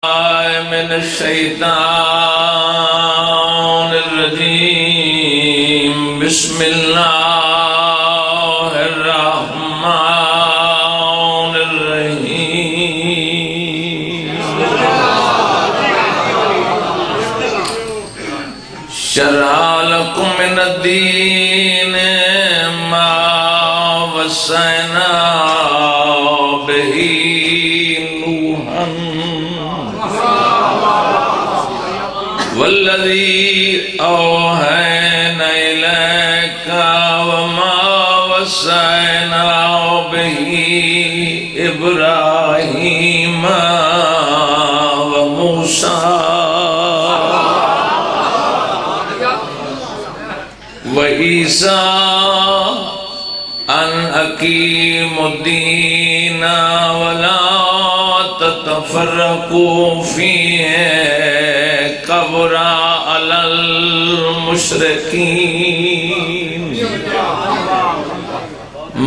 من الشیطان الرجیم بسم اللہ الرحمن الرحیم شرع لکم من الدین ما وصینا بہی والذی اوحینا الیک وما وصینا بہ ابراہیم وموسیٰ وعیسیٰ ان اقیموا الدین ولا تتفرقوا فیہ کبر علی المشرکین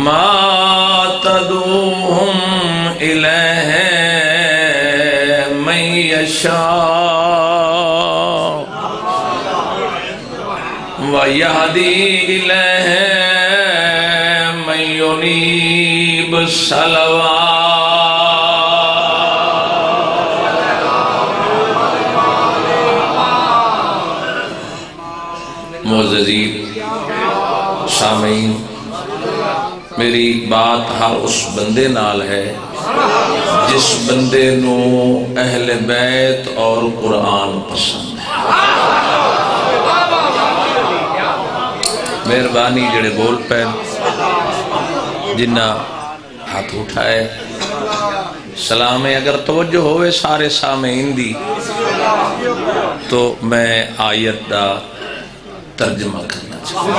ما تدعوہم الیہ من یشاء ویہدی الیہ من ینیب صلوات معززین سامعین، میری بات ہر اس بندے نال ہے جس بندے نو اہل بیت اور قرآن پسند ہے۔ مہربانی جڑے بول پہ جنہ ہاتھ اٹھائے سلام ہے۔ اگر توجہ ہوئے سارے سامعین دی تو میں آیت دا ترجمہ کرنا چاہتا ہوں۔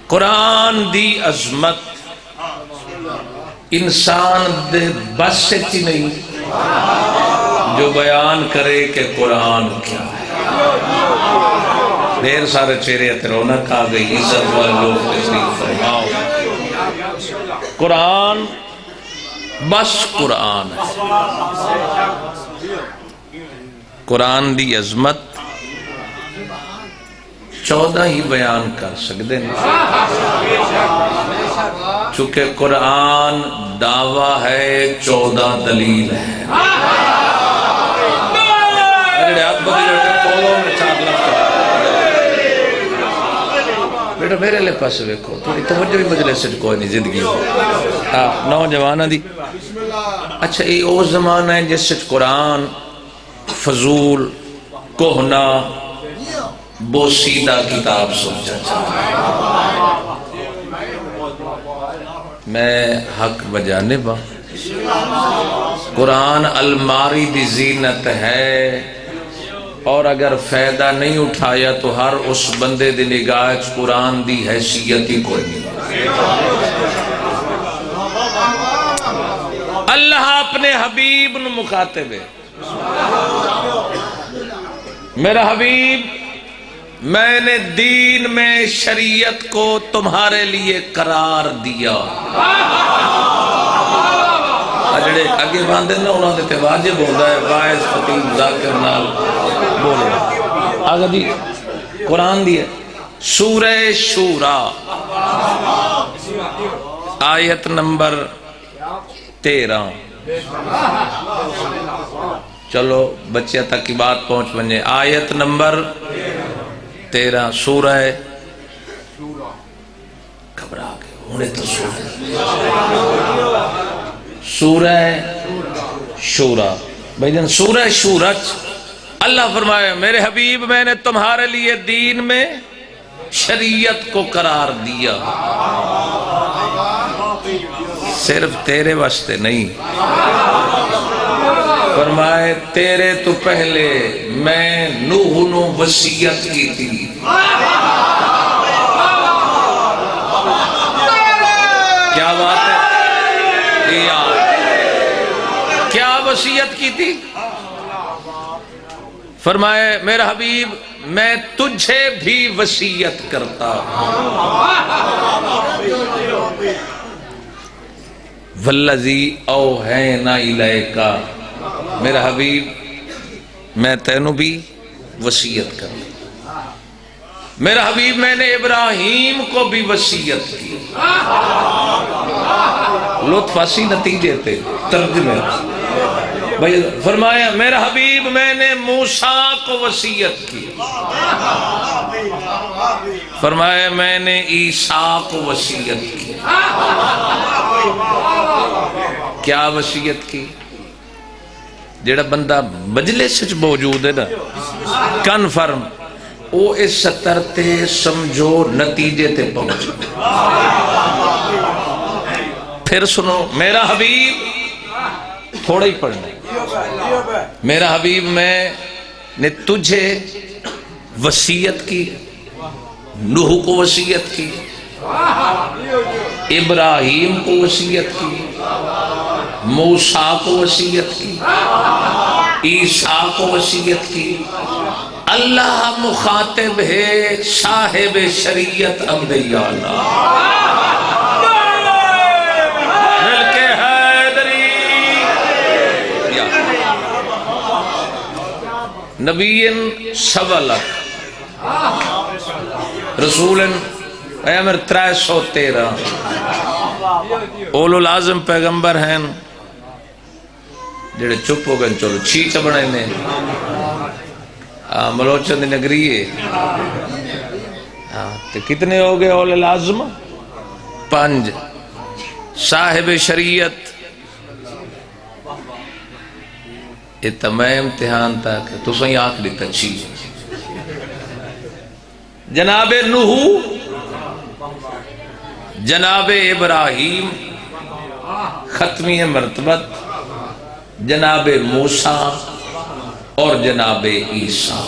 قرآن دی عظمت انسان دے بس سے ہی نہیں جو بیان کرے کہ قرآن کیا ہے۔ ڈھیر سارے چہرے رونق آ گئی، عزت والے لوگ تشریف فرماؤ۔ قرآن بس قرآن ہے۔ قرآن دی عظمت 14 ہی بیان کر سکتے ہیں، چونکہ قرآن دعویٰ ہے 14 دلیل ہے۔ بیٹا میرے لئے پاس ویکھو، تھوڑی توجہ بھی مجلس سے کوئی نہیں زندگی نوجوانہ دی۔ اچھا یہ وہ زمانہ ہے جس سے قرآن فضول کوہنا بوسیدہ کتاب سمجھا جاتا ہے۔ میں حق بجانب ہوں، قرآن الماری دی زینت ہے، اور اگر فائدہ نہیں اٹھایا تو ہر اس بندے دی نگاہ قرآن دی حیثیت ہی کوئی نہیں۔ اللہ اپنے حبیب نو مخاطب ہے، میرا حبیب میں نے دین میں شریعت کو تمہارے لیے قرار دیا۔ اجڑے اگے باندھے نا انہوں نے واجب ہوتا ہے واعظ خطیب ذاکر نال بولے۔ آگا دی قرآن دی ہے سورہ شورا آیت نمبر 13۔ چلو بچے تک کی بات پہنچ بنے۔ آیت نمبر 13 سورہ گھبرا گئے انہیں تو سورہ شورا بھائی جان۔ سورہ شورا اللہ فرمائے میرے حبیب میں نے تمہارے لیے دین میں شریعت کو قرار دیا، صرف تیرے واسطے نہیں، فرمائے تیرے تو پہلے میں نوح نو وصیت کی تھی۔ کیا بات ہے؟ کیا وصیت کی تھی؟ فرمائے میرا حبیب میں تجھے بھی وصیت کرتا ہوں۔ والذی اوحینا الیک، میرا حبیب میں تینوں بھی وصیت کر لی، میرا حبیب میں نے ابراہیم کو بھی وصیت کی. لطف اسی نتیجے تھے ترجمے. بھائی فرمایا میرا حبیب میں نے موسیٰ کو وصیت کی، فرمایا میں نے عیسیٰ کو وصیت کی. کیا وصیت کی؟ جیڑا بندہ مجلس وچ موجود ہے نا کنفرم او اس سطر تے سمجھو نتیجے تے پہنچ. پھر سنو، میرا حبیب تھوڑا ہی پڑھنا ہے، میرا حبیب میں نے تجھے وصیت کی، نوح کو وصیت کی، ابراہیم کو وصیت کی، موسیٰ کو وصیت کی، عیسیٰ کو وصیت کی. اللہ مخاطب ہے صاحب شریعت انبیاء نبیین سوالک رسولن ایمر 313 اولو العظم پیغمبر ہیں جڑے چپ ہو گئے. چلو چیچ بڑھے نے ملوچن دی نگری ہے. تو کتنے ہو گئے اولو العظم؟ 5. صاحب شریعت. یہ تمام امتحان تھا کہ تو سہی آنکھ دیتا چیز. جناب نوح، جناب ابراہیم ختمی مرتبت، جناب موسیٰ اور جناب عیسیٰ.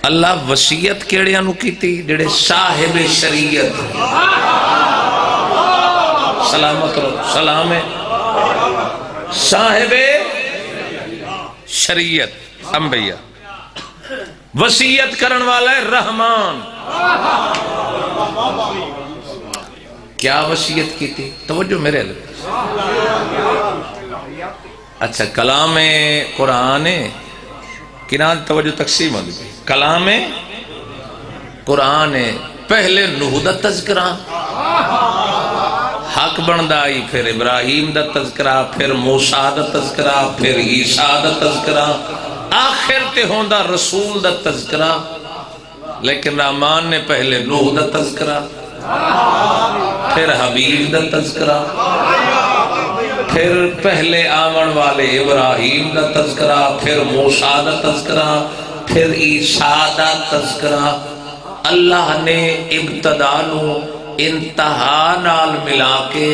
اللہ وصیت کیڑے انو کی تھی؟ جڑے صاحب شریعت. سلامت رو سلام ہے صاحب شریعت انبیاء. وصیت کرن والا ہے رحمان. کیا وصیت کی تھی؟ توجہ میرے لئے. اچھا کلام قرآن کنان توجہ تقسیم ہوگی. کلام قرآن پہلے نوح دا تذکرہ حق بندائی، پھر ابراہیم دا تذکرہ، پھر موسیٰ دا تذکرہ، پھر عیسیٰ دا تذکرہ، آخر تے ہوندہ رسول دا تذکرہ. لیکن رحمان نے پہلے نوح دا تذکرہ، پھر حبیب دا تذکرہ، پھر پہلے آمن والے ابراہیم دا تذکرہ، پھر موسیٰ دا تذکرہ، پھر عیسیٰ دا تذکرہ. اللہ نے ابتدا نو انتہا نال ملا کے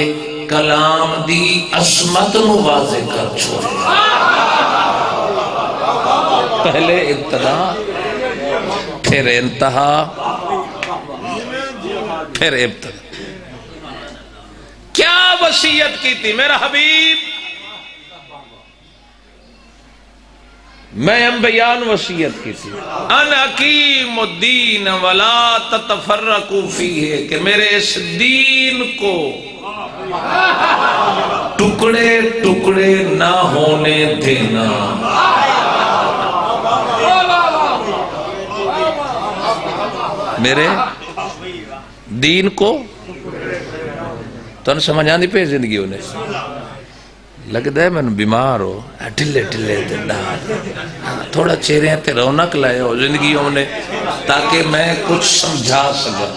کلام دی عظمت نو واضح کر چھوڑا. پہلے ابتدا، پھر انتہا، پھر ابتدا. کیا وصیت کی تھی میرا حبیب؟ میں انبیاء وصیت کی تھی ان اقیم الدین ولا تتفرقوا فیہ، کہ میرے اس دین کو ٹکڑے ٹکڑے نہ ہونے دینا. میرے دین کو تو انہیں سمجھان دی پہ زندگی انہیں لگتا ہے میں بیمار ہو ٹلے ٹلے تھوڑا چہرے تے رونق لائے ہو زندگی انہیں تاکہ میں کچھ سمجھا سکا.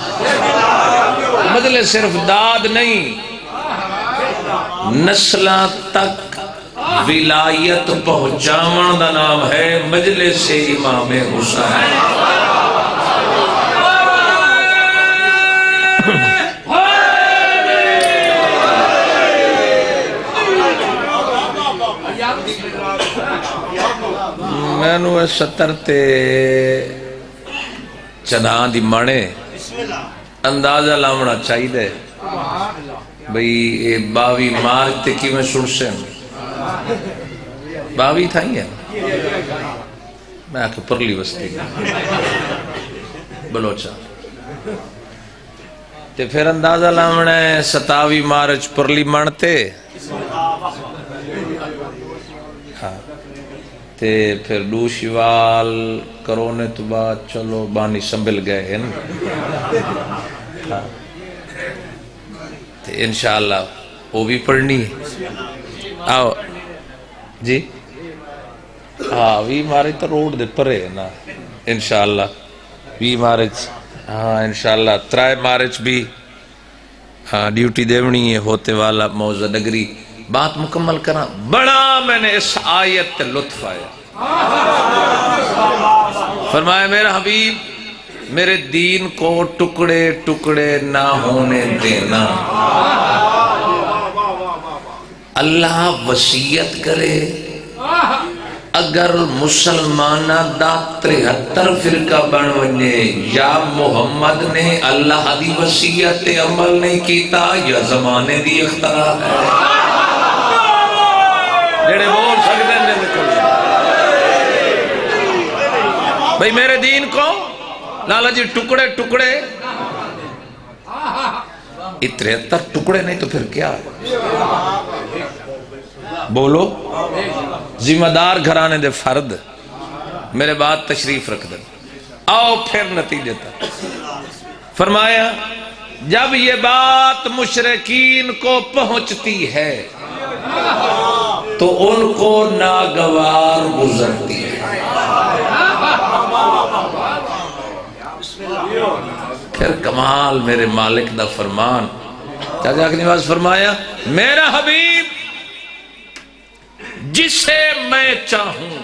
مطلب صرف داد نہیں، نسلہ تک ولایت پہنچاون دا نام ہے مجلس امام حسین. میں نو ستر تے چنان دی مانے اندازہ لامنا چاہی دے بھئی 22 مارچ تے کی میں سن سے 22 تھا ہی ہے میں آکے پرلی بستی بلوچا تے پھر اندازہ لاؤنا ہے 27 مارچ پرلی منتے ہاں تے پھر دو شوال کرونے تو بعد چلو بانی سنبھل گئے ہیں ہاں تے انشاءاللہ وہ بھی پڑھنی ہے آؤ جی ہاں 20 مارچ تو روڈ دے پرے ہے نا انشاءاللہ 20 مارچ ہاں انشاءاللہ 3 مارچ بھی ہاں ڈیوٹی دیونی ہے ہوتے والا موضوع نگری بات مکمل کرنا بڑا میں نے اس آیت تے لطف آیا فرمایا میرا حبیب میرے دین کو ٹکڑے ٹکڑے نہ ہونے دینا اللہ وصیت کرے اگر مسلمانہ دا 73 فرقہ بن ونے یا محمد نے اللہ دی وصیت عمل نہیں کیتا یا زمانے دی اختراع ہے جڑے بول سکتے ہیں بھئی میرے دین کو لالا جی ٹکڑے ٹکڑے 73 ٹکڑے نہیں تو پھر کیا ہے بولو ذمہ دار گھرانے دے فرد میرے بعد تشریف رکھ دیں آؤ پھر نتیجے تک فرمایا جب یہ بات مشرکین کو پہنچتی ہے تو ان کو ناگوار گزرتی ہے پھر کمال میرے مالک دا فرمان چاچا کی نواز فرمایا میرا حبیب جسے میں چاہوں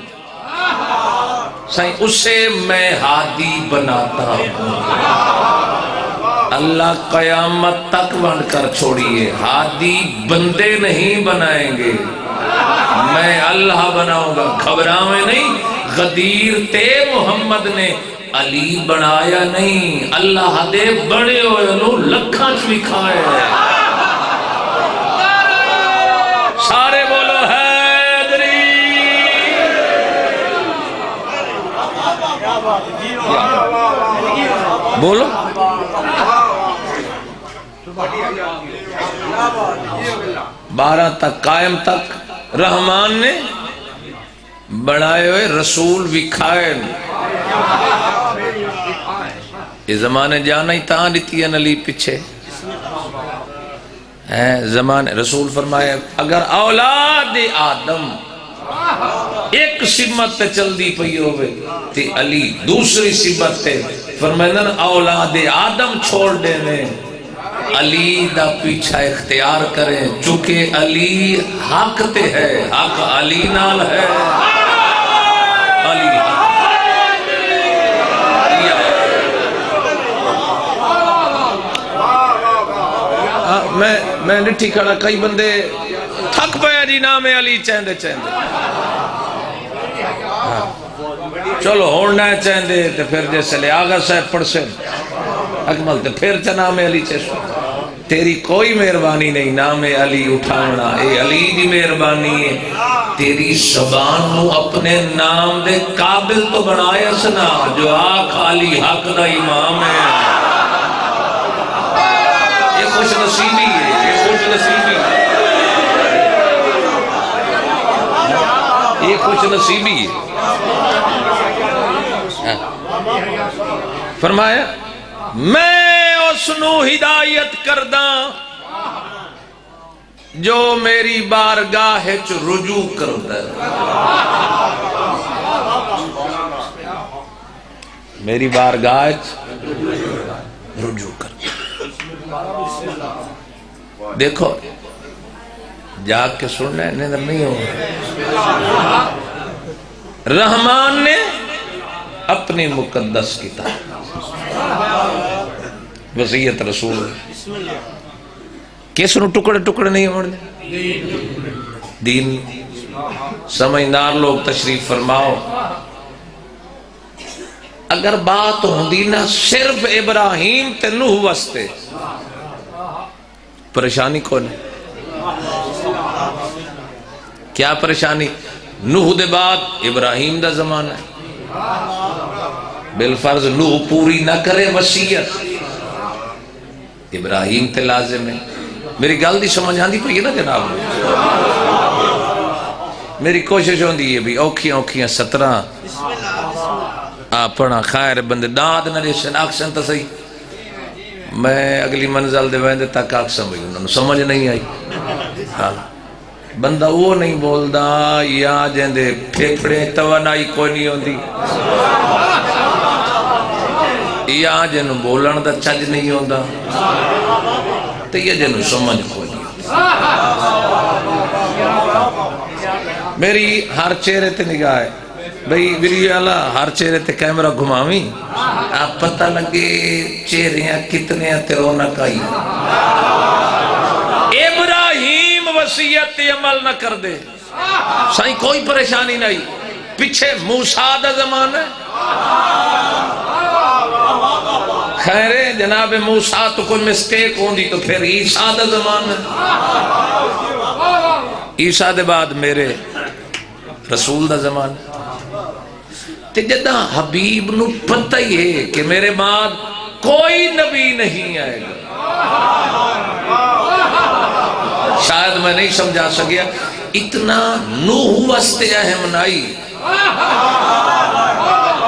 اسے میں ہادی بناتا ہوں اللہ قیامت تک بن کر چھوڑیے ہادی بندے نہیں بنائیں گے میں اللہ بناؤں گا گھبراویں نہیں غدیر تے محمد نے علی بنایا نہیں اللہ دے بڑے ہوئے انہوں لکھاں چوی کھائے سارے بولو حیدری بولو 12 تک قائم تک رحمان نے بڑھائے ہوئے رسول بھی کھائے یہ زمانے جانا ہی تاں دیتی ہے نلی پیچھے زمانے رسول فرمایا اگر اولاد آدم ایک سمت تے چل دی پئی ہوئے تے علی دوسری سمت تے فرمایا اولاد آدم چھوڑ دینے علی دا پیچھا اختیار کریں چونکہ علی حق تے ہے حق علی نال ہے علی میں نٹھی کھڑا کئی بندے تھک پیا جی نام علی چاہندے چاہندے چلو ہونا چاہندے تو پھر جیسے لے آگا صاحب پڑھ سے اکمل تو پھر چا نام علی چاہشو تیری کوئی مہربانی نہیں نام علی اٹھانا اے علی دی مہربانی ہے تیری زبان نو اپنے نام دے قابل تو بنایا سنا جو آنکھ علی حق دا امام ہے یہ خوش نصیبی ہے یہ خوش نصیبی ہے یہ خوش نصیبی ہے فرمایا میں اس نو ہدایت کرداں جو میری بارگاہ چ رجوع کردا میری بارگاہ چ رجوع کردا دیکھو جا کے سننا ہے نظر نہیں ہو رحمان نے اپنی مقدس کتاب وصیت رسول کس نو ٹکڑے ٹکڑے نہیں ہونے دین سمجھدار لوگ تشریف فرماؤ اگر بات ہوندی نا صرف ابراہیم تے نوح واسطے پریشانی کون ہے کیا پریشانی نوح دے بعد ابراہیم دا زمانہ ہے بالفرض نوح پوری نہ کرے وصیت ابراہیم تے لازم ہے. میری گل دی سمجھ آندی پئی ہے نا جناب؟ میری کوشش ہوندی ہے بھی اوکھیاں اوکھیاں 17 اپنا خیر بندے داد نہ دیسن آکسن تو صحیح. میں اگلی منزل دے ویندے تک آکسن بھئی انہوں نے سمجھ نہیں آئی. ہاں بندہ وہ نہیں بولدا یا جیندے پھیپھڑے توانائی کوئی نہیں ہوندی یا جنوں بولن دا چج نہیں ہوندا تے یہ جنوں سمجھ کوئی نہیں. میری ہر چہرے تے نگاہ ہے بھئی ویڈیو والا ہر چہرے تے کیمرہ گھماویں آپ پتہ لگے چہریاں کتنے تے رونق آئی. ابراہیم وصیت عمل نہ کر دے سائیں کوئی پریشانی نہیں. پیچھے موسیٰ دا زمان ہے خیر جناب موسیٰ تو کوئی مسٹیک ہوندی تو پھر عیسیٰ دا زمان ہے. عیسیٰ دے بعد میرے رسول دا زمان ہے. تے جدہ حبیب نو پتہ ہی ہے کہ میرے بعد کوئی نبی نہیں آئے گا. شاید میں نہیں سمجھا سکیا اتنا نوح واسطے اہم نہیں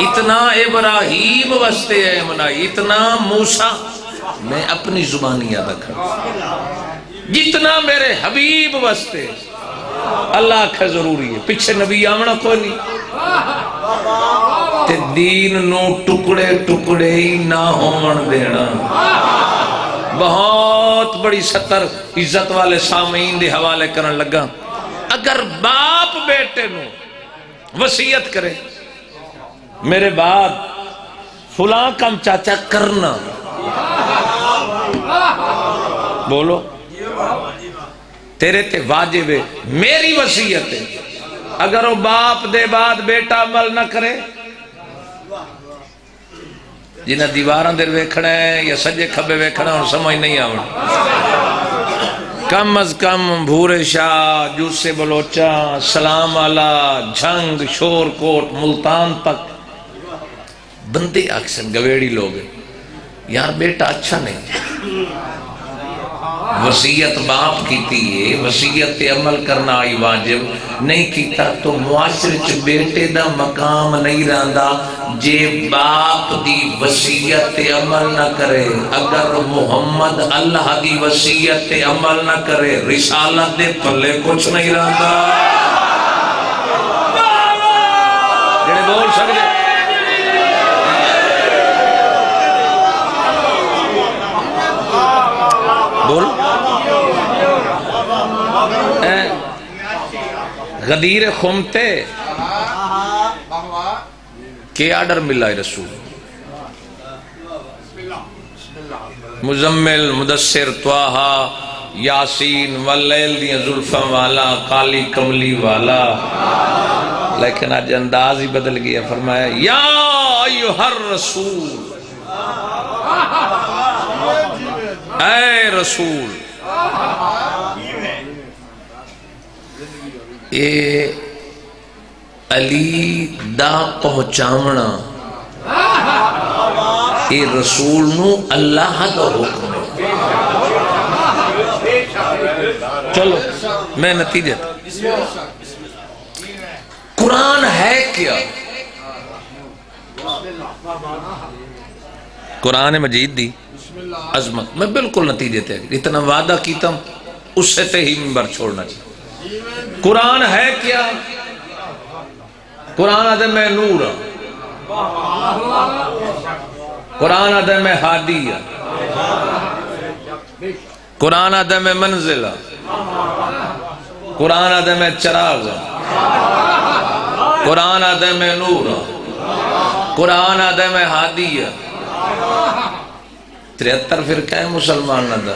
اتنا ابراہیم واسطے اہم نہیں اتنا موسیٰ میں اپنی زبانی یاد رکھا جتنا میرے حبیب واسطے اللہ کا ضروری ہے. پیچھے نبی آمنا کوئی نہیں تے دین نو ٹکڑے ٹکڑے ہی نہ ہون دینا. بہت بڑی سطر عزت والے سامعین دے حوالے کرن لگا. اگر باپ بیٹے نو وصیت کرے میرے بعد فلاں کم چاچا کرنا بولو تیرے تے واجب ہے میری وصیت ہے. اگر وہ باپ دے بعد بیٹا عمل نہ کرے جنہیں دیواراں دیر ویکھنا ہے یا سجے کھبے ویکھنا اور سمجھ نہیں آونا. کم از کم بھورے شاہ جوسے بلوچا سلام آلہ جھنگ شور کوٹ ملتان تک بندے اکثر گویڑی لوگ یار بیٹا اچھا نہیں. وصیت باپ کیتی ہے وصیت عمل کرنا آئی واجب نہیں کیتا تو معاشرے چ بیٹے دا مقام نہیں رہندا جے باپ دی وصیت عمل نہ کرے. اگر محمد اللہ دی وصیت عمل نہ کرے رسالت دے پلے کچھ نہیں رہندا. جڑے بول سکتے بول غدیر خمتے کے آرڈر ملا ہے رسول مزمل مدثر طٰہٰ یاسین واللیل دی زلفاں والا کالی کملی والا. لیکن آج انداز ہی بدل گیا. فرمایا یا ایھا الرسول اے رسول اے علی دا پہنچامنا اے رسول نو اللہ دا حکم. چلو میں نتیجہ قرآن ہے کیا؟ قرآن مجید دی عظمت میں بالکل نتیجے تے اتنا وعدہ کیتا ہوں اس سے تے ہی منبر چھوڑنا چاہیے. قرآن ہے کیا؟ قرآن آدھے میں نور ہوں قرآن آدھے میں ہادی ہوں قرآن آدھے میں منزل ہوں قرآن آدھے میں چراغ ہوں قرآن آدھے میں نور ہوں قرآن آدھے میں ہادی ہوں. 73 فرقہ ہے مسلمان نہ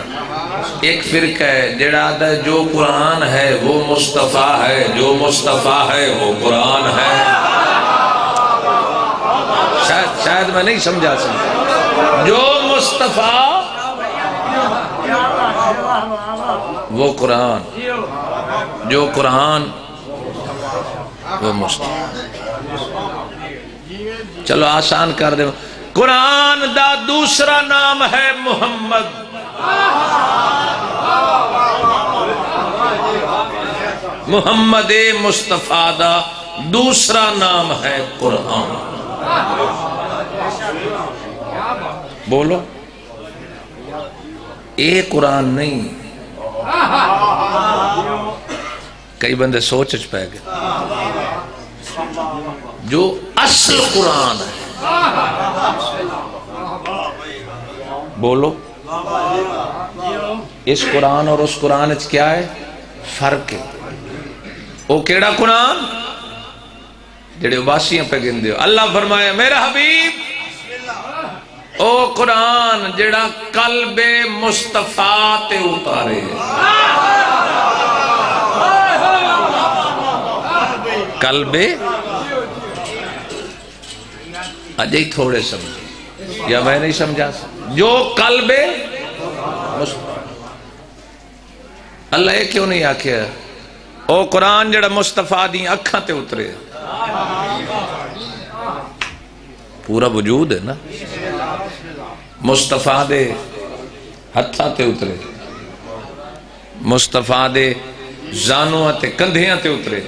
ایک فرقہ ہے جڑا آدھا ہے جو قرآن ہے وہ مصطفیٰ ہے جو مصطفیٰ ہے وہ قرآن ہے. شاید میں نہیں سمجھا سکتا. جو مصطفیٰ وہ قرآن جو قرآن وہ مصطفیٰ. چلو آسان کر دیں. قرآن دا دوسرا نام ہے محمد. محمد مصطفیٰ دا دوسرا نام ہے قرآن. بولو اے قرآن نہیں. کئی بندے سوچ پہ گئے. جو اصل قرآن ہے، بولو اس قرآن اور اس قرآن کیا ہے فرق ہے؟ وہ کیڑا قرآن جڑے واسیاں پہ گندے ہو. اللہ فرمایا میرا حبیب او قرآن جڑا قلب مصطفیٰ تے اتارے. قلب اجے ہی تھوڑے سمجھے یا میں نہیں سمجھا جو قلب مصطفیٰ. اللہ یہ کیوں نہیں آکھیا او قرآن جڑا مصطفیٰ دی اکھاں تے اترے؟ پورا وجود ہے نا. مصطفیٰ دے ہتھاں تے اترے، مصطفیٰ دے زانواں تے کندھیاں تے اترے.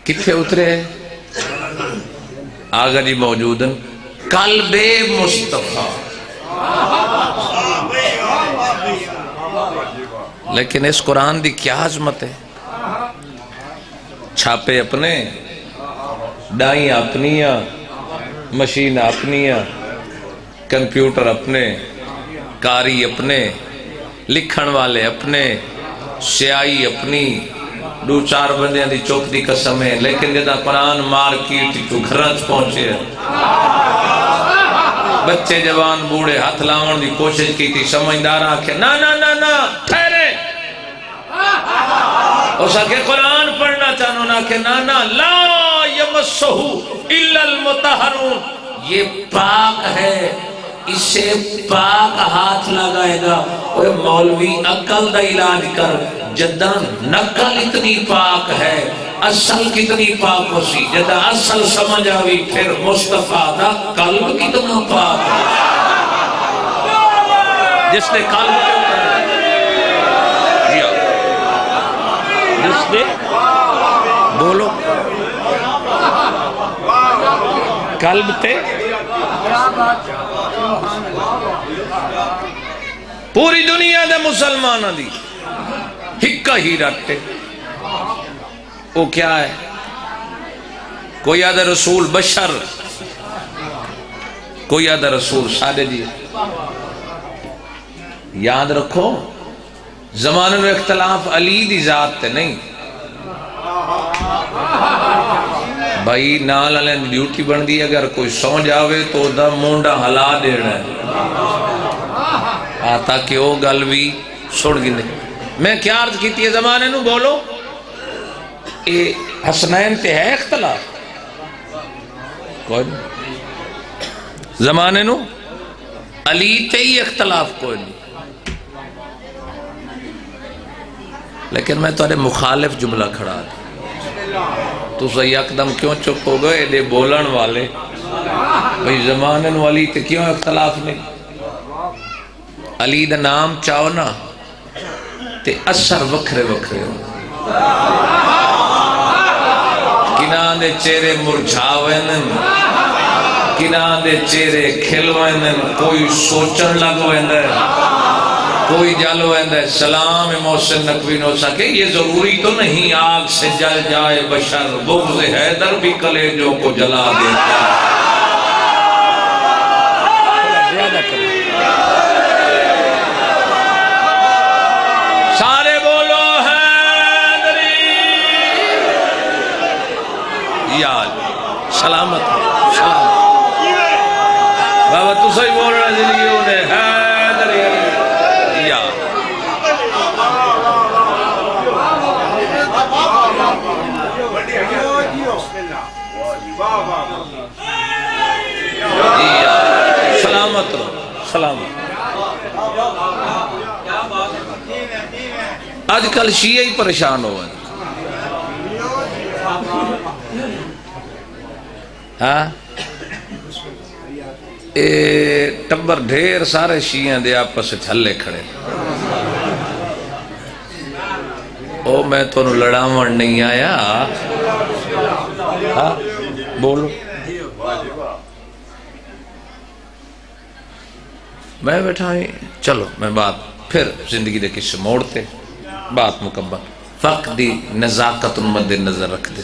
کتھے اترے؟ آگا جی موجودن قلب مصطفیٰ. لیکن اس قرآن دی کیا عظمت ہے. چھاپے اپنے، ڈائیں اپنیاں، مشین اپنیاں، کمپیوٹر اپنے، کاری اپنے، لکھن والے اپنے، سیائی اپنی، دو چار بندیاں دی چوک دی قسم ہے. لیکن جدا قرآن مارکیٹ تو گھرانچ پہنچے، بچے جوان بوڑھے ہاتھ لاؤن دی کوشش کی تھی، سمجھدار آکھے نا نا نا نا ٹھہرے. اس آکھے قرآن پڑھنا چاہنو نا کہ نا نا لا یمسہ الا المطہرون، یہ پاک ہے، اسے پاک ہاتھ لگائے گا. اوہ مولوی عقل دا علاج کر، جدہ نقل اتنی پاک ہے اصل کتنی پاک ہو سی. جدہ اصل سمجھ آوی پھر مصطفیٰ دا قلب کتنا پاک ہے. جس نے قلب کے جس نے بولو قلب تے پوری دنیا دے مسلمانہ دی ہکا ہی رکھتے. وہ کیا ہے؟ کوئی آدھا رسول بشر، کوئی آدھا رسول سادے جی. یاد رکھو زمانے میں اختلاف علی دی ذات تے نہیں. بھائی نال علیہ ڈیوٹی بن دی، اگر کوئی سو جاوے تو دا مونڈا ہلا دینا ہے تاکہ وہ گل بھی سڑ گنے. میں کیا عرض کیتی ہے زمانے نو بولو اے حسنین تے ہے اختلاف؟ کوئی نہیں. زمانے نو علی تے ہی اختلاف کوئی نہیں. لیکن میں تو مخالف جملہ کھڑا دوں تو صحیح اقدم کیوں چپ ہو گئے دے بولن والے؟ بھئی زمانے نو علی تے کیوں اختلاف نہیں؟ علی دا نام چاہو نا تے اثر وکھرے وکھرے ہو. کناں دے چہرے مرجھاوینن، کناں دے چہرے کھلوینن، کوئی سوچن لگوینن، کوئی جل ویندہ ہے. سلام محسن نقوی نو سکے یہ ضروری تو نہیں آگ سے جل جائے بشر، بغض حیدر بھی کلیجوں کو جلا دیتا ہے. سارے بولو حیدری. یاد سلامت سلامت بابا تو صحیح بول رہا زندگیوں نے حیدری. سلامت رہو سلامت. آج کل شیعہ ہی پریشان ہو گئے. ہاں اے ٹبر ڈھیر سارے شیعہ دے آپس چھلے کھڑے او میں تو لڑاون نہیں آیا ہاں بولو میں بیٹھا ہوں چلو میں بات پھر زندگی دے کس موڑتے بات مکمل فقدی نزاکت مد نظر رکھ دے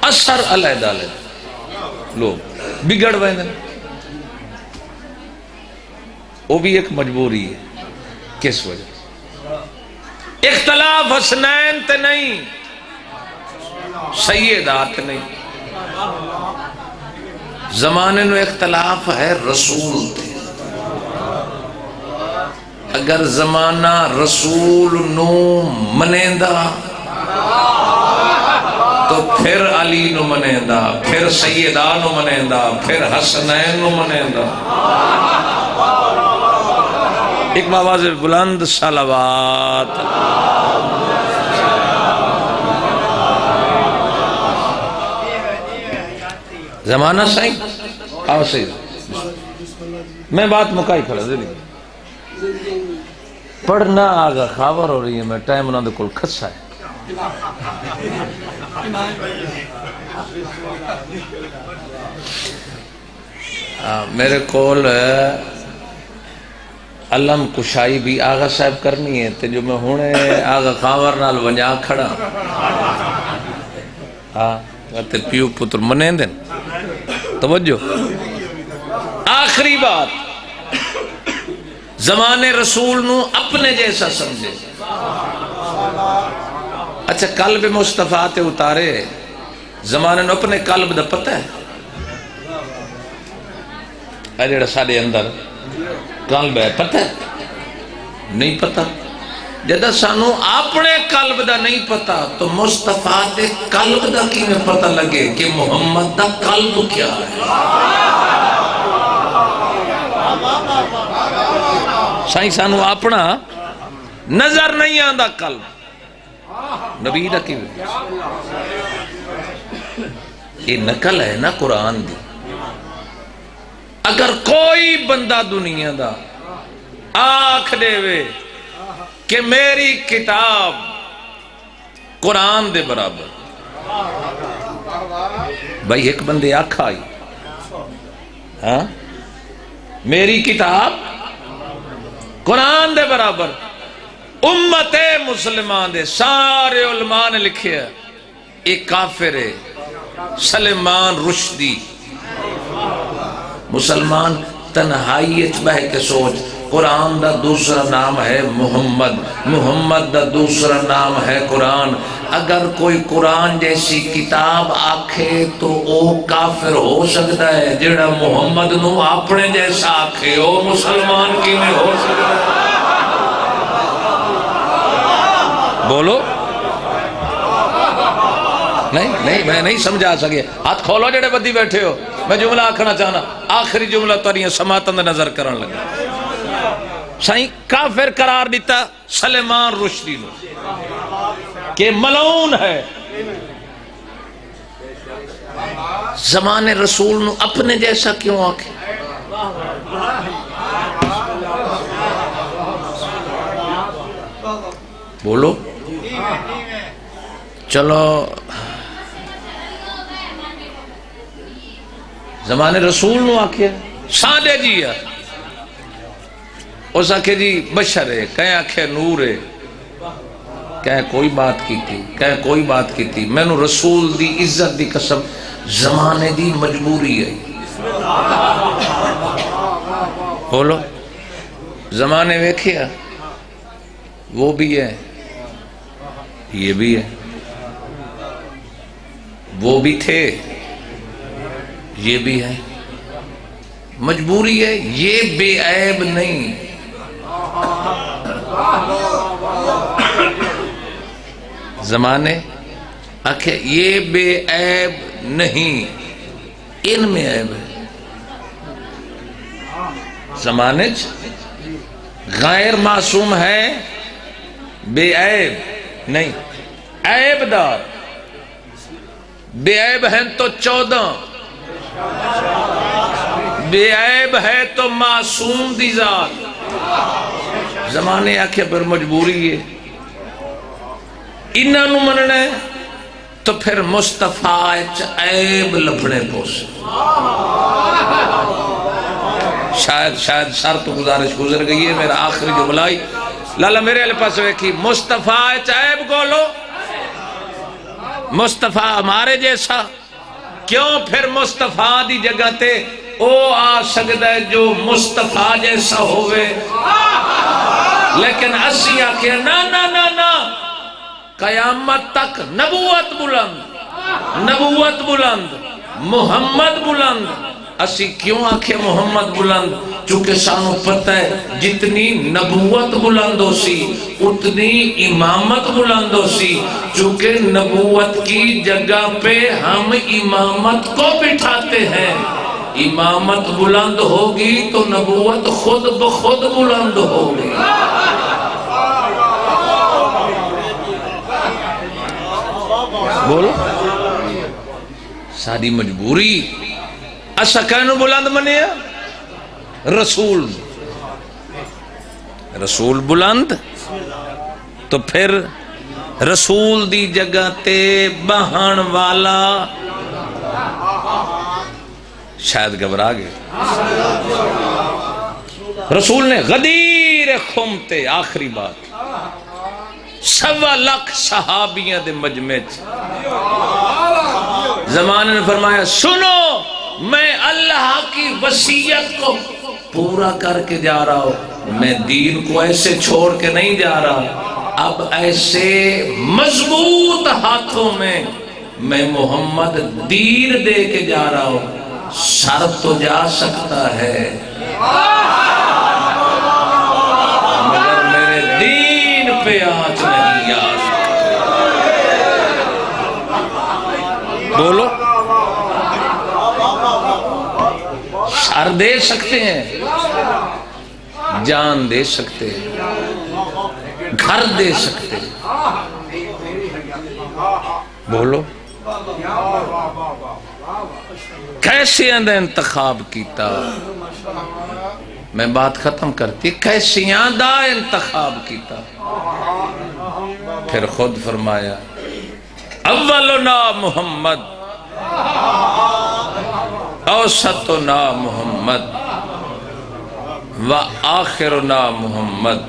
اثر علیحدہ علیحدہ لوگ بگڑ ویندے وہ بھی ایک مجبوری ہے کس وجہ اختلاف حسنین تے نہیں سیدات نہیں زمانے نو اختلاف ہے رسول تے اگر زمانہ رسول نو منیندہ تو پھر علی نو منیندہ پھر سیدہ نو منیندہ پھر حسنین نو منیندہ ایک آواز بلند صلوات زمانہ صحیح آو صحیح میں بات مکائی کھڑا دے پڑھنا آگا خبر ہو رہی ہے میں ٹائم انہوں نے کل کھسا ہے میرے کول علم کشائی بھی آغا صاحب کرنی ہے تے جو میں ہونے آغا خاور نال ونجا کھڑا تے پیو پتر منین دن توجہ آخری بات زمانے رسول نو اپنے جیسا سمجھے اچھا قلب مصطفیٰ تے اتارے زمانے نو اپنے قلب دا پتہ ہے ایڈیڑا ساڑے اندر قلب ہے پتہ ہے نہیں پتہ جدہ سانو اپنے قلب دا نہیں پتہ تو مصطفیٰ دے قلب دا کی میں پتہ لگے کہ محمد دا قلب کیا ہے سائیں سانو اپنا نظر نہیں آندہ قلب نبی دا کی یہ نقل ہے نا قرآن دی اگر کوئی بندہ دنیا دا آنکھ دے وے کہ میری کتاب قرآن دے برابر بھائی ایک بندے آنکھ آئی ہاں میری کتاب قرآن دے برابر امت مسلمان دے سارے علماء نے لکھے ایک کافر ہے سلیمان رشدی مسلمان تنہائیت بہ کے سوچ قرآن دا دوسرا نام ہے محمد محمد دا دوسرا نام ہے قرآن اگر کوئی قرآن جیسی کتاب آکھے تو او کافر ہو سکتا ہے جڑا محمد نو اپنے جیسا آکھے او مسلمان کی میں ہو سکتا ہے بولو نہیں میں نہیں سمجھا سکے ہاتھ کھولو جڑے بدی بیٹھے ہو میں جملہ آکھنا چاہنا آخری جملہ توریاں سماعتاں دے نظر کرن لگا سائیں کافر قرار دیتا سلیمان رشدی نو کہ ملعون ہے زمانے رسول نو اپنے جیسا کیوں آکھے بولو چلو زمانے رسول نو آکھے سادے جی ہے اس آکھے جی بشر ہے کہیں آکھے نور ہے کہیں کوئی بات کی تھی کہیں کوئی بات کی تھی میں نو رسول دی عزت دی قسم زمانے دی مجبوری ہے بولو زمانے ویکھیا وہ بھی ہے یہ بھی ہے وہ بھی تھے یہ بھی ہے مجبوری ہے یہ بے عیب نہیں زمانے آکھے یہ بے عیب نہیں ان میں عیب ہے زمانے غیر معصوم ہے بے عیب نہیں عیب دار بے عیب ہیں تو 14 بے عیب ہے تو معصوم دی ذات. زمانے آکھے پر مجبوری ہے انہاں نو مننا ہے تو پھر مصطفیٰ عیب لبھنے پوسے. شاید سر تو گزارش گزر گئی ہے. میرا آخری جملہ ہی لالا میرے علیہ پاس ویکھی مصطفیٰ عیب گولو مصطفیٰ ہمارے جیسا کیوں پھر مصطفیٰ دی جگہ تے او آ سکتا ہے جو مصطفیٰ جیسا ہوئے. لیکن اسی آکھے نا نا نا نا قیامت تک نبوت بلند محمد بلند. اسی کیوں آکھے محمد بلند؟ چونکہ سانو پتہ ہے جتنی نبوت بلند ہو سی اتنی امامت بلند ہو سی. چونکہ نبوت کی جگہ پہ ہم امامت کو بٹھاتے ہیں. امامت بلند ہوگی تو نبوت خود بخود بلند ہوگی. بولو ساری مجبوری اسا کہنو بلند منیا رسول بلند تو پھر رسول دی جگہ تے بہن والا شاید گھبرا گئے. رسول نے غدیر خمتے آخری بات 1.25 لاکھ صحابیاں دے مجمع زمانے نے فرمایا سنو میں اللہ کی وصیت کو پورا کر کے جا رہا ہوں. میں دین کو ایسے چھوڑ کے نہیں جا رہا. اب ایسے مضبوط ہاتھوں میں محمد دین دے کے جا رہا ہوں. سر تو جا سکتا ہے مگر میرے دین پہ آنچ نہیں آ سکتا. بولو سر دے سکتے ہیں جان دے سکتے ہیں گھر دے سکتے ہیں. بولو کیسے اندھا انتخاب کیتا. میں بات ختم کرتی کیسے اندھا انتخاب کیتا. پھر خود فرمایا اولنا محمد اوسطنا محمد وآخرنا محمد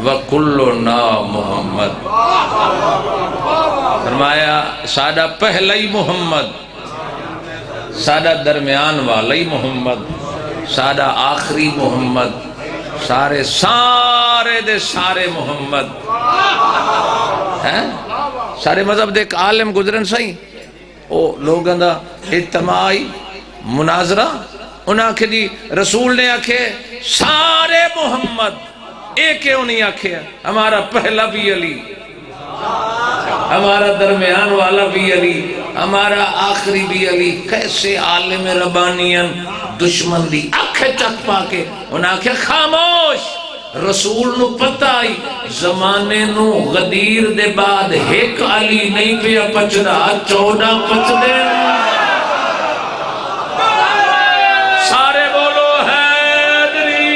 وکلنا محمد. فرمایا سادہ پہلا ہی محمد سادہ درمیان والا ہی محمد سادہ آخری محمد سارے دے سارے محمد. سارے مذہب دے ایک عالم گزرن سہی او لوگاں دا اجتماعی مناظرہ انہاں آکھے جی رسول نے آکھے سارے محمد ایک کیوں نہیں آکھے ہمارا پہلا بھی علی ہمارا درمیان والا بھی علی ہمارا آخری بھی علی. کیسے عالم ربانیاں دشمن دی اکھ چک پا کے انہاں آکھے خاموش. رسول نو پتہ آئی زمانے نو غدیر دے بعد ایک علی نہیں پیا پچدا 14 پچدے. سارے بولو حیدری.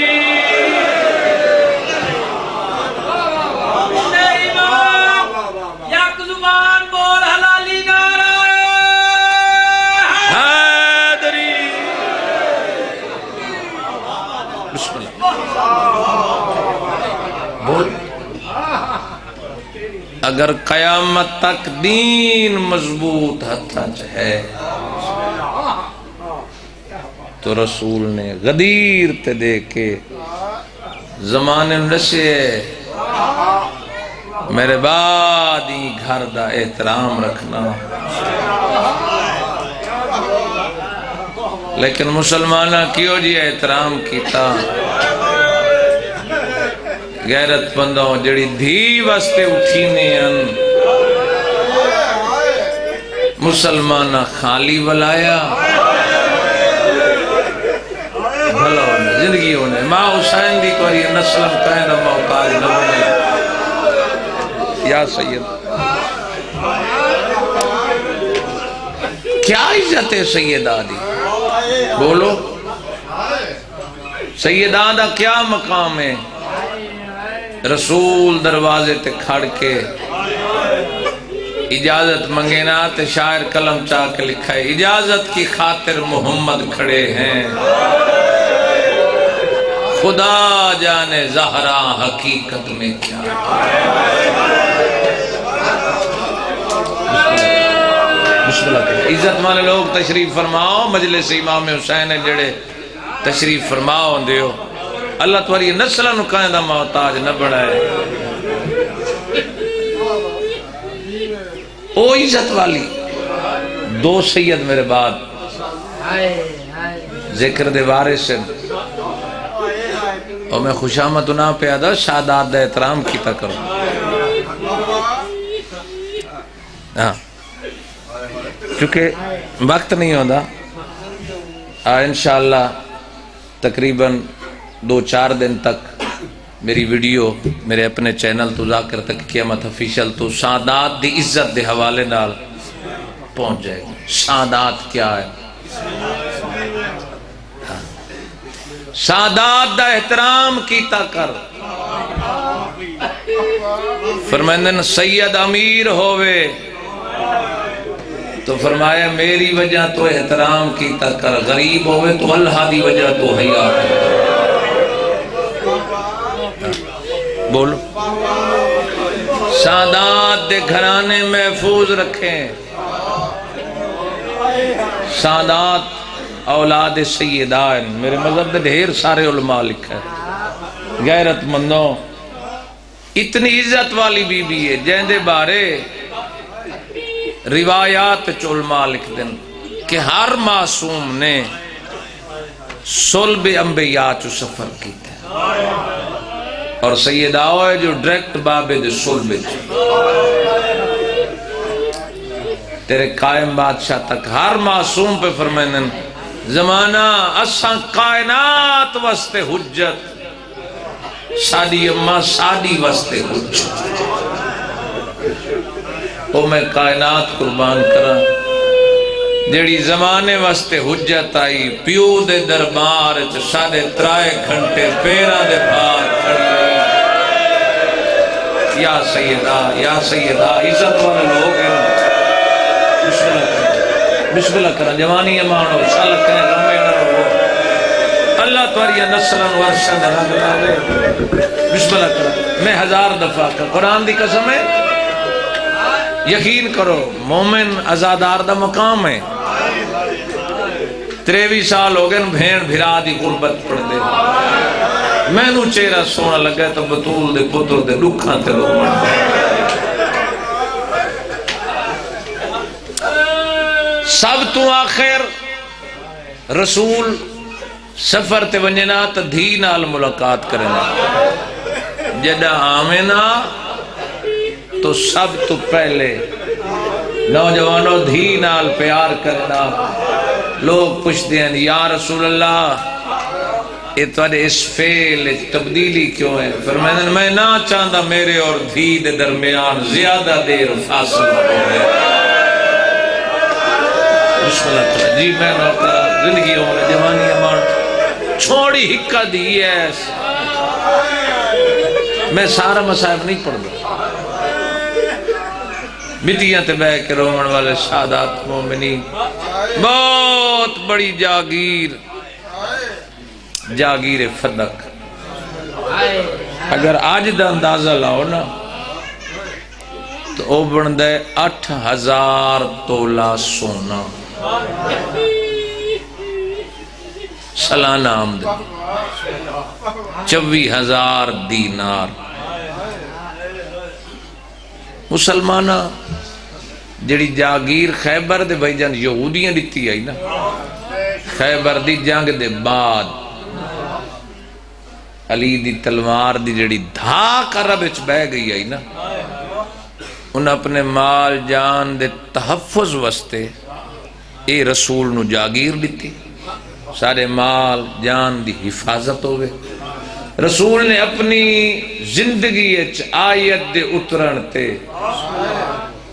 یک زبان بول حلالی نعرہ حیدری. بسم اللہ بول. اگر قیامت تک دین مضبوط ہتھاچ ہے تو رسول نے غدیر تے دے کے زمانے نشے میرے بعد ہی گھر دا احترام رکھنا. لیکن مسلمانہ کیوں جی احترام کیتا غیرت بندوں جڑی دھی واسطے اٹھینے ان مسلمانہ خالی ولایا بھلا ہونے زندگی ہونے. ماں حسین دی کوئی نسلم کہیں دا محتاج نہ ہونے. یا سید کیا عزت ہے سیدہ دی. بولو سیدہ دا کیا مقام ہے؟ رسول دروازے تے کھڑ کے اجازت منگے نا تے شاعر قلم چاہ کے لکھا ہے اجازت کی خاطر محمد کھڑے ہیں، خدا جانے زہرا حقیقت میں کیا عزت والے لوگ تشریف فرماؤ، مجلس امام حسین جڑے تشریف فرماؤ دیو، اللہ تمہاری نسلہ نو قائدہ محتاج نہ بڑھائے۔ او عزت والی دو سید میرے بعد ذکر دے وارث ہیں، اور میں خوشامد نہ پیادا شادات دا احترام کیتا کروں۔ چونکہ وقت نہیں ہوتا، انشاءاللہ تقریباً 2-4 دن تک میری ویڈیو میرے اپنے چینل تو ذاکر تک قیامت افیشل تو سادات دی عزت دے حوالے نال پہنچ جائے گا۔ سادات کیا ہے؟ سادات دا احترام کیتا کر۔ فرمائندن سید امیر ہوئے تو فرمایا میری وجہ تو احترام کیتا کر، غریب ہوئے تو اللہ دی وجہ تو حیا کر۔ بولو سادات دے گھرانے محفوظ رکھیں۔ سادات اولاد سیدان، میرے مذہب دے ڈھیر سارے علماء لکھا ہے، غیرت مندوں اتنی عزت والی بی بی ہے جہاں دے بارے روایات علماء لکھ دیں کہ ہر معصوم نے صلب انبیاء چو سفر کیتا ہے، اور سیدہ ہوئے جو ڈریکٹ بابے دے صلب تیرے قائم بادشاہ تک ہر معصوم پہ فرمائنن زمانہ اساں کائنات وستے حجت، ساڈی اماں ساڈی وستے حجت، او میں کائنات قربان کرا جیڑی زمانے واسطے حجت آئی، پیو دے دربار 3.5 گھنٹے پیرا دے بھار کھڑی رہی۔ یا سیدہ یا سیدہ عزت والے لوگ ہیں، بسم اللہ کریں جوانی امانو سال کریں غمے نہ رہو، اللہ تواری نسلن ورشن رنگ لاوے۔ بسم اللہ کریں، میں 1000 دفعہ کا قرآن دی قسم ہے، یقین کرو مومن ازادار دا مقام ہے۔ 23 سال ہو گئے بھین بھرا دی غربت پڑھ دے، میں نو چہرہ سونا لگا تو بطول دے پتر دے لکھاں تے لوگ مڑ دے۔ سب تو آخر رسول سفر تے ونجنا تا دھی نال ملاقات کرنا، جدہ آمنا تو سب تو پہلے نوجوانوں دھی نال پیار کرنا۔ لوگ پوچھتے ہیں یا رسول اللہ یہ تھوڑے اس فعل تبدیلی کیوں ہے؟ فرمائیں میں نہ چاہتا میرے اور دھی دے درمیان زیادہ دیر فاصلہ ہو گیا۔ بسم اللہ تعالیٰ جی میں نوکرہ زندگی ہونے جوانی امان چھوڑی ہکا دی ہے، میں سارا مصائب نہیں پڑھ دوں، مٹیاں تے بہ کے رومن والے سادات مومنین، بہت بڑی جاگیر فدق۔ اگر آج دا اندازہ لاؤ نا تو او بندے 8000 تولہ سونا سالانہ آمدنی، 24,000 دینار۔ مسلمانہ جڑی جاگیر خیبر دے بھائی جان یہودیاں دیتی آئی نا، خیبر دی جنگ دے بعد علی دی تلوار دی جڑی دھاک عرب اچ بہ گئی آئی نا، انہاں اپنے مال جان دے تحفظ وستے اے رسول نو جاگیر دیتی، سارے مال جان دی حفاظت ہوئے۔ رسول نے اپنی زندگی اچ آیت دے اترن تے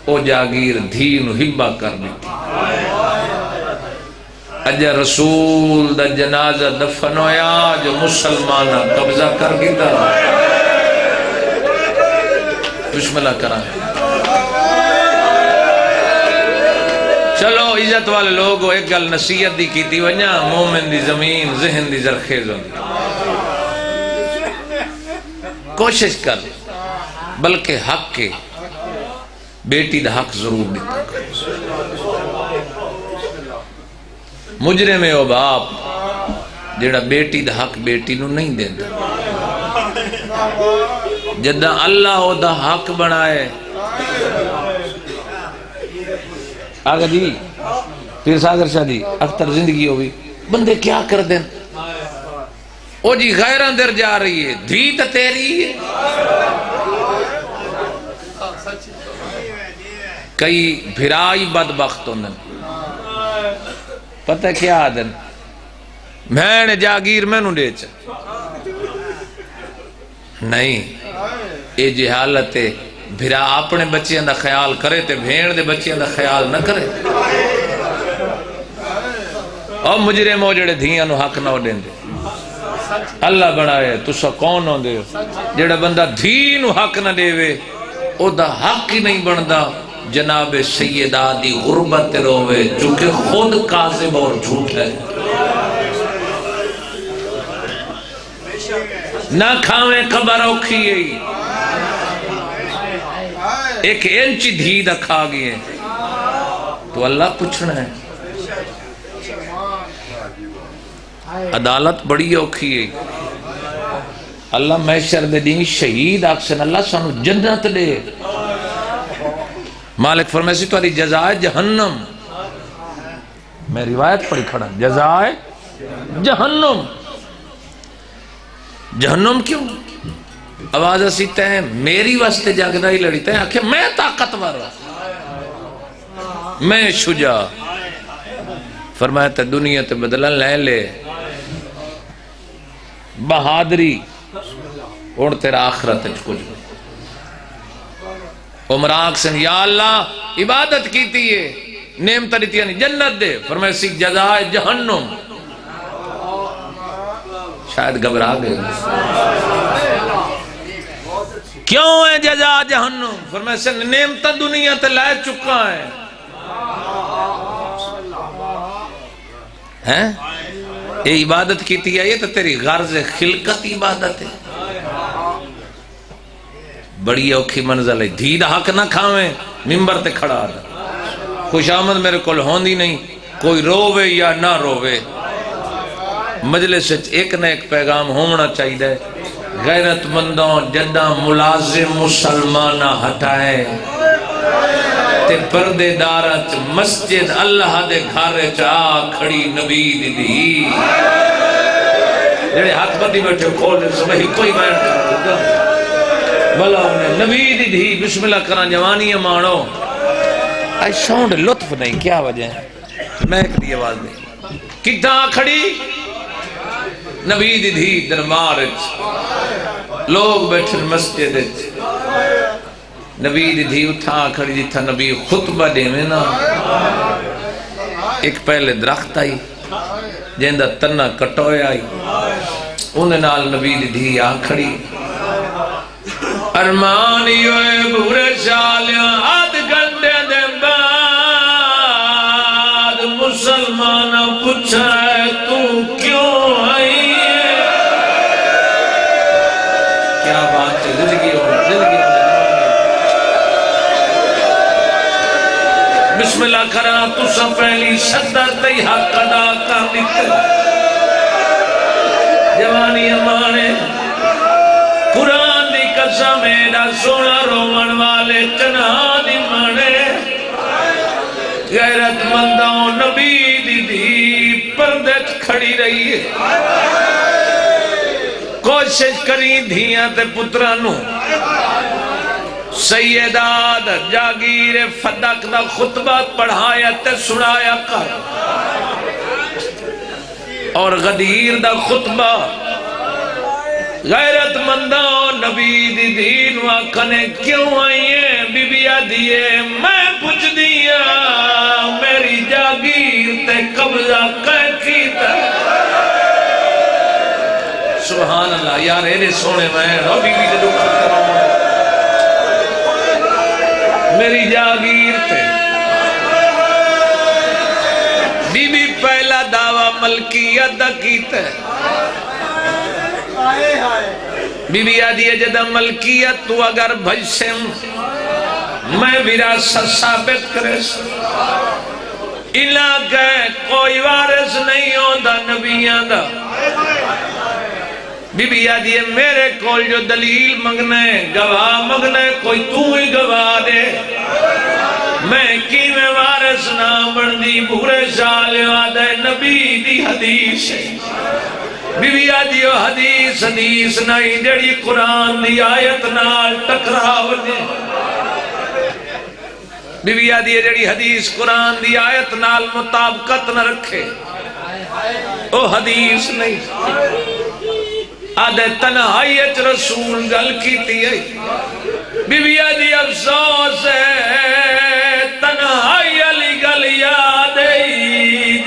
او جاگیر دھی نو ہبہ کر دیتی۔ اجا رسول دا جنازہ دفن ہویا جو مسلمانہ قبضہ کر گیتا بسم اللہ کرائیں چلو عزت والے لوگو ایک گل نصیحت دی کیتی ونیا مومن دی زمین ذہن دی زرخیز ہوندی کوشش کر بلکہ حق کے بیٹی دا حق ضرور دیتا مجرم ہے او باپ جیڑا بیٹی دا حق بیٹی نو نہیں دیتا جدہ اللہ او دا حق بنائے آگا جی پیر ساگر شاہ جی اختر زندگی ہوئی بندے کیا کر دیں او جی غیر اندر جا رہی ہے دھی تا تیری ہے کئی بھرائی بدبخت ہوندن پتہ کیا آدن میں نے جاگیر میں نو دے چا نہیں اے جہالت ہے بھرا اپنے بچیاں دا خیال کرے تے بھیڑ دے بچیاں دا خیال نہ کرے اور مجرم ہو جڑے دھیاں نو حق نہ ہو دیں دے اللہ بنائے تسا کون ہو دے جڑا بندہ دھی نو حق نہ دے وے او دا حق ہی نہیں بندا جناب سیدہ دی غربت روے چونکہ خود کاذب اور جھوٹ ہے نہ کھاویں قبر اوکھی ہے ایک انچی دھی دا کھا گئے تو اللہ پوچھنا ہے عدالت بڑی اوکھی ہے اللہ محشر دے دیں شہید آکسن اللہ سانو جنت دے مالک فرمیسی تو جزائے جہنم میں روایت پڑھی کھڑا جزائے جہنم جہنم کیوں آواز اسی تہیں میری واسطے جاگدہ ہی لڑی تہیں آکھے میں طاقتور میں شجاع فرمایا تے دنیا تے بدلن لے لے بہادری اور تیرا آخرت کچھ عمراق سے یا اللہ عبادت کیتی ہے نعمت دیتی ہے جنت دے فرمایا سی جزائے جہنم شاید گھبرا گئے کیوں ہے جزا جہنم فرمایا سی نعمت دنیا تے لائے چکا ہے یہ عبادت کیتی ہے یہ تو تیری غرض خلقت عبادت ہے بڑی اوکھی منزل ہے دھی دا حق نہ کھاویں ممبر تے کھڑا آدھا خوش آمد میرے کل ہوندی نہیں کوئی رووے یا نہ رووے مجلس ایک نہ ایک پیغام ہونا چاہیے غیرت مندوں جدہ ملازم مسلمانہ ہٹائے تے پردے دارت مسجد اللہ دے گھارے چاہ کھڑی نبی دی جڑے ہاتھ بندی بیٹھے کھولے سبہی کوئی بیان کر بلا انہیں نبی دی دھی بسم اللہ کرنا جوانی مانو آئی ساؤنڈ لطف نہیں کیا وجہ ہے میں ایک دی آواز نہیں کتنا کھڑی نبی دی دھی دربار لوگ بیٹھے مسجد نبی دی دھی اٹھا کھڑی جی تھا نبی خطبہ دے میں نا ایک پہلے درخت آئی جیندہ تنہ کٹوئے آئی انہیں نال نبی دی دھی آ کھڑی ارمانیوئے بھورے شالیاں آدھ گھنٹے دے بعد مسلمانہ پوچھا ہے تو کیوں آئی ہے کیا بات ہے زندگی ہونے بسم اللہ کرا تو سب پہلی صدر تی حق ادا کر دیتے جوانی امانے قرآن میرا سونا رومن والے چنہا دی مانے غیرت مندوں نبی دی دی پردت کھڑی رہی ہے کوشش کری دھیاں تے پترانوں سیداد جاگیر فدق دا خطبہ پڑھایا تے سنایا کر اور غدیر دا خطبہ غیرت مندوں نبی دی دین واقعنے کیوں آئیے بی بی آدھیے میں پوچھ دیا میری جاگیر تے قبضہ کیتا سبحان اللہ یار ایرے سونے میں بی بی دے دکھ کراؤں میری جاگیر تے بی بی پہلا دعویٰ ملکیت دا کیتا ہے بی بی آدھی ہے جدہ ملکیت تو اگر بھجسیں میں وراثت ثابت کرے علاقہ کوئی وارث نہیں ہوتا نبیان دا بی بی آدھی ہے میرے کول جو دلیل منگنے گواہ منگنے کوئی تو ہی گواہ دے میں کی میں وارث نہ بندی بھورے شال وعدہ نبی دی حدیث ہے بی بی آدھی ہو حدیث نہیں جڑی قرآن دی آیت نال ٹکراو دے بی بی آدھی ہے جڑی حدیث قرآن دی آیت نال مطابقت نہ رکھے او حدیث نہیں آدھے تنہائیت رسول گل کیتی ہے بی بی آدھی افسوس ہے تنہائی علی گل یاد ہے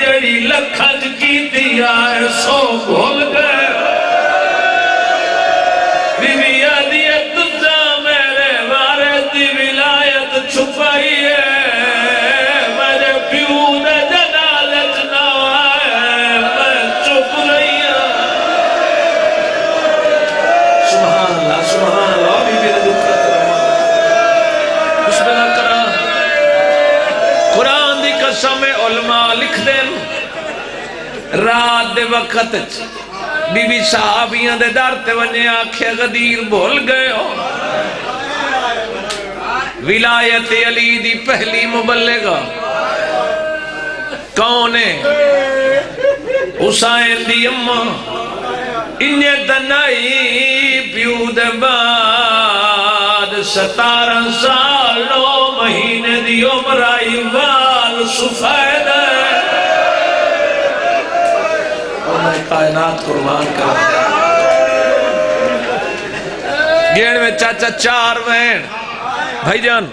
جڑی لکھج کیتی ہے سو بھول گئے بی بی آدھی ہے تجھا میرے وارث دی ولایت چھپائی ہے میرے پیو دے جنازت نہ آئے میں چپ رہی ہوں سبحان اللہ بی بی دے دکھ بسم اللہ کرا قرآن دی قسم علماء لکھ دین رات دے وقت بی بی صحابیاں دے در تے ونے آکھے غدیر بھول گئے ہو ولایت علی دی پہلی مبلغہ کون ہے حسین دی اماں انہیں تنائی پیو دے بعد 17 سال 9 مہینے دی عمر آئی وال سفید ہے کائنات قربان کر گیڑ میں چاچا 4 بہن بھائی جان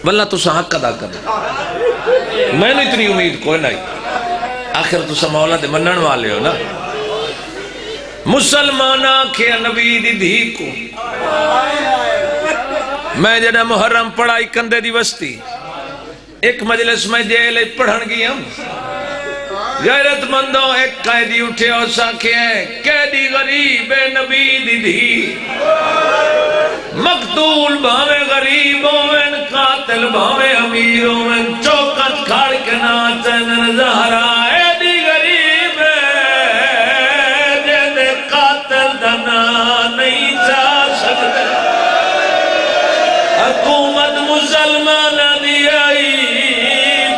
واللہ تو حق ادا کر میں نے اتنی امید کوئی نہیں آخر تو مولا دے منن والے ہو نا مسلمانہ کے نبی دی دھی کو میں جنہ محرم پڑھائی کندے دی وستی ایک مجلس میں جیل پڑھن گیا غیرت مندوں ایک قیدی اٹھے اور ساکھے قیدی غریب نبی دی دھی مقتول بھاوے غریبوں میں قاتل بھاوے امیروں میں چوکت کھاڑ کے ناچن زہرا ایڈی غریب جیدے قاتل دنا نہیں چاہ سکتے حکومت مسلمان دی آئی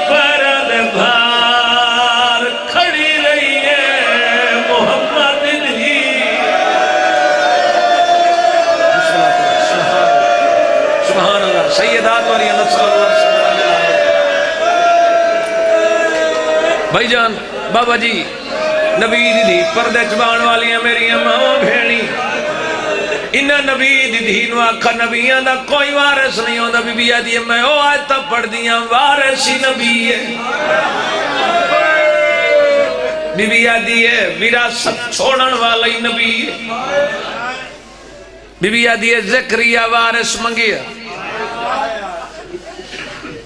پرد بھار کھڑی رہی ہے محمد دی سبحان اللہ سیدات والی صلی اللہ علیہ وسلم بھائی جان بابا جی نبی دی پردے چبان والی ہیں میری ماں بھیڑی انہاں نبی دی دین واقع نبیان دا کوئی وارث نہیں ہوتا بی بی آدھی ہے میں او آیتہ پڑھ دیاں وارثی نبی ہے بی بی آدھی ہے وراثت چھوڑن والی نبی ہے بی بی آدھی ہے زکریہ وارث منگیا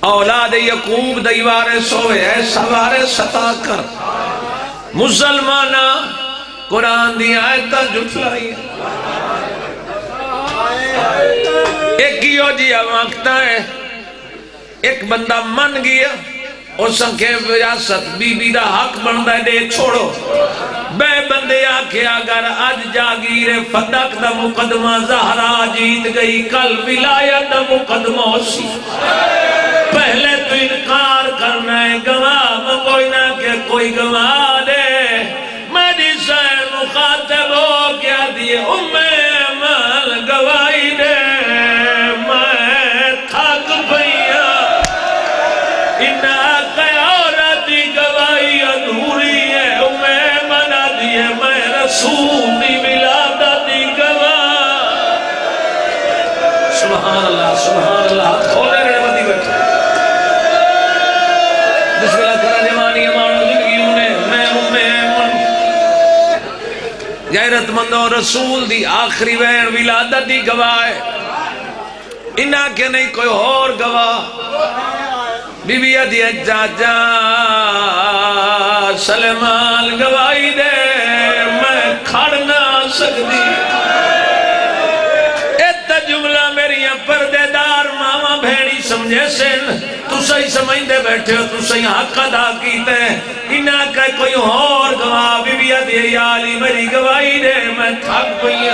اولاد یعقوب دی وارث ہوئے ایسا وارث عطا کر مسلمانہ قرآن دی آیتہ جھٹلائی ایک ہی ہو جی وقت ہے ایک بندہ من گیا اور سنکھے وراثت بی بی دا حق بندہ دے چھوڑو بے بندے آکھے اگر آج جاگیر فدق دا مقدمہ زہرا جیت گئی کل ولایت دا مقدمہ اسی پہلے تو انکار کرنا ہے گواہ منگوئی نہ کہ کوئی گواہ دے میری سائر مخاطب ہو کیا دیئے عمل گواہی دے میں تھک پئیا انہا قیارتی گواہی ادھوری ہے منا دیئے میں رسول دی ولادتی گواہ سبحان اللہ کھولے رہے بدی بیٹھا غیرت مندوں رسول دی آخری وین ولادت دی گواہ ہے انہاں کے نہیں کوئی اور گواہ بی بی دی جاجا سلیمان گواہی دے میں کھڑ نہ سکتی ایتا جملہ میری پردے دار ماما بھینی سمجھے سن تو صحیح سمجھتے بیٹھے ہو تو صحیح حق ادا کیتے انہاں کا کوئی اور گواہ بی بی دی عالی میری گواہی دے میں تھک گئی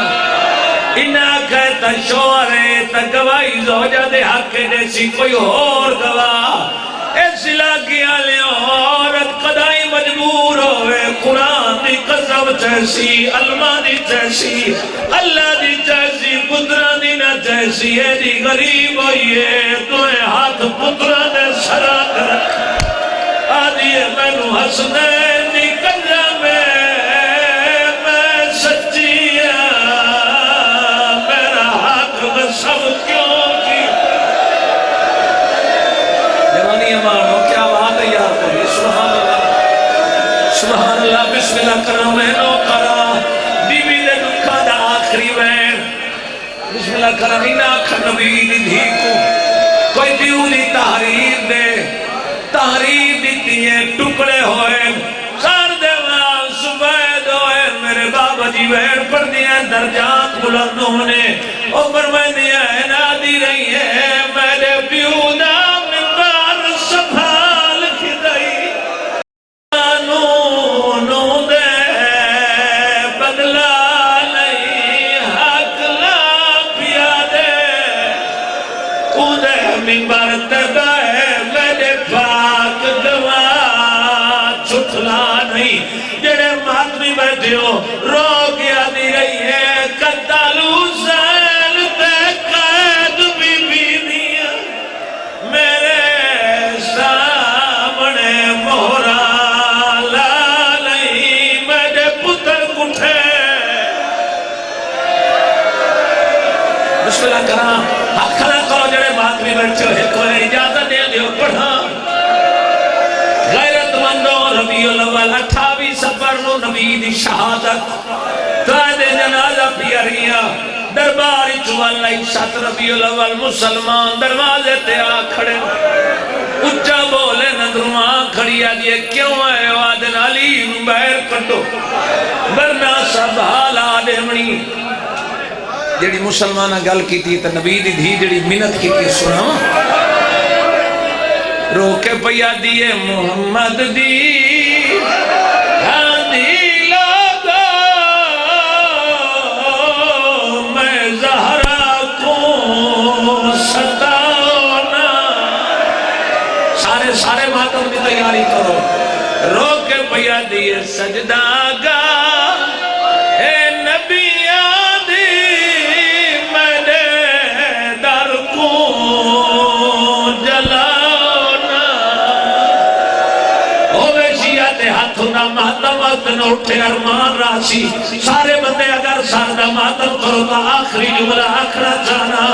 انہاں کہتا شوہرے تا گواہی زوجہ دے حق جیسی کوئی اور گواہ اس علاقے والے عورت قدائی مجبور ہوئے قرآن دی قسم چیسی علماء دی چیسی اللہ دی چیسی پترہ دی نہ چیسی ہے دی غریب ہوئیے تمہیں ہاتھ پترہ دے سرا کر آدھیے میں نو حسنین دی کنجا میں سچی میرا حق میں سب کیوں کی جوانی مارو کیا بات ہے یار کوئی سبحان اللہ سبحان اللہ بسم اللہ کرم ہے نو کرا بی بی دے دکھا دا آخری وین بسم اللہ کرم ہی ناکھا نبی دی دھی کو کوئی دیولی تحریر دے تحریر دیتی ہے ٹکڑے ہوئے سار دیوان سفید ہوئے میرے بابا جی وین پڑھ دیا درجات بلند ہونے اوپر میں دیا ہے نادی رہی ہے میرے پیونا رو گیا دی رہی ہے قتالو زین تے قید بی بی دیا میرے سامنے مہرا لالی میرے پتر کٹھے بسم اللہ کرا حق کھڑا کرو جڑے بات بھی بیٹھے ہوئے کوئی اجازت دے دیو پڑھا غیرت مندوں ربیع الاول 28 سفر نو نبی دی شہادت ترائے دے جنازہ پیاریا درباری چوالائی 7 ربیع الاول مسلمان دروازے تے آ کھڑے اچھا بولے ندروں کھڑی آدھیے کیوں آئے وادن علی بہر کٹو برنا سب حالا دے منی جیڑی مسلمانہ گل کی تھی تو نبی دی دھی جیڑی منت کی تھی سنا روکے پیا دیئے محمد دی ہاندی لگا میں زہرا کو ستانا سارے ماتم کی تیاری کرو روکے پیا دیئے سجدہ گا اے نبی آدھی میں نے در کو جلا ہاتھونا ماتم وقت نہ اٹھے ارمان راسی سارے بندے اگر ساردہ ماتم کرو تو آخری جملہ آخرا جانا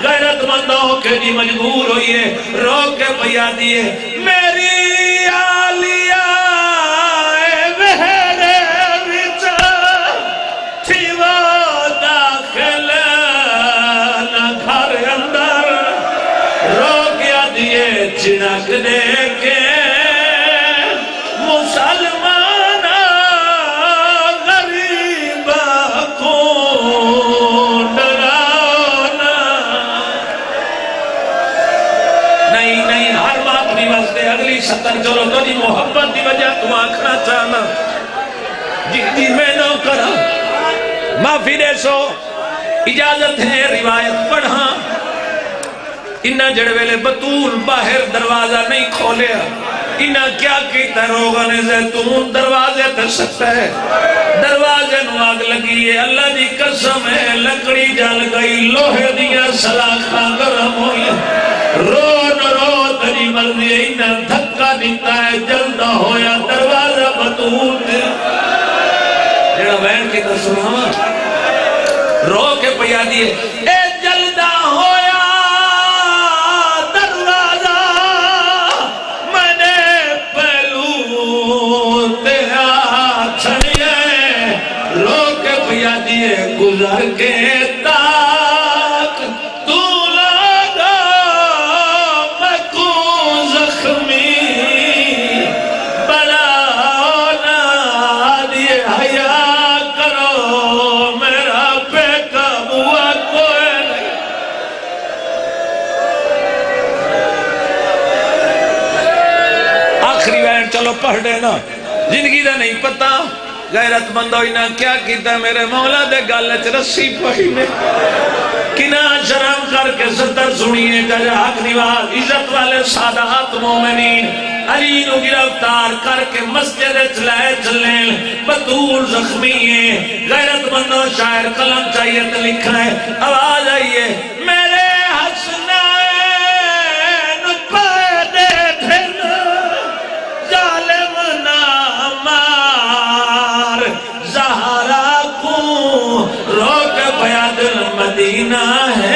غیرت مندوں کے جی مجبور ہوئیے روک کے پیا دیئے میری آلیہ وہرے وچا تھی وہ داخل نہ گھر اندر روک کے دیئے چنک دے کے مسلمان غریب کو ڈرانا نہیں ہر بات بھی واسطے اگلی 70 چلو تو جی محبت دی وجہ تم آکھنا چاہنا جی میں نو کرا معافی دے سو اجازت ہے روایت پڑھا انہا جڑویلے بطول باہر دروازہ نہیں کھولیا انہا کیا کیتا روغن زیتون دروازے تے سکتا ہے دروازے نو آگ لگی ہے اللہ دی قسم ہے لکڑی جل گئی لوہے دیا سلاخہ گرم ہوئی رو تری مرضی انہا دھکا دیتا ہے جلدہ ہویا دروازہ بطول تے جڑا بین کی تصورہ رو کے پیا دیئے اے جلدہ ہویا کر کے تاک تو لگا میں کو زخمی بڑا اولاد یہ حیا کرو میرا بے قابوا کوئی نہیں آخری وین چلو پڑھ دینا زندگی دا نہیں پتا غیرت مند ہوئی نہ کیا کیتا میرے مولا دے گالچ رسی پہی میں کنا شرم کر کے ستر سنیے جا حق نواز عزت والے سادات مومنین علی نو گرفتار کر کے مسجد چلائے چلیں بطول زخمی ہے غیرت مند و شاعر قلم چاہیے تو لکھا ہے آواز آئیے میرے حسنین پیدے پھر ظالم نہ مار زہرا کو روک بیاد مدینہ ہے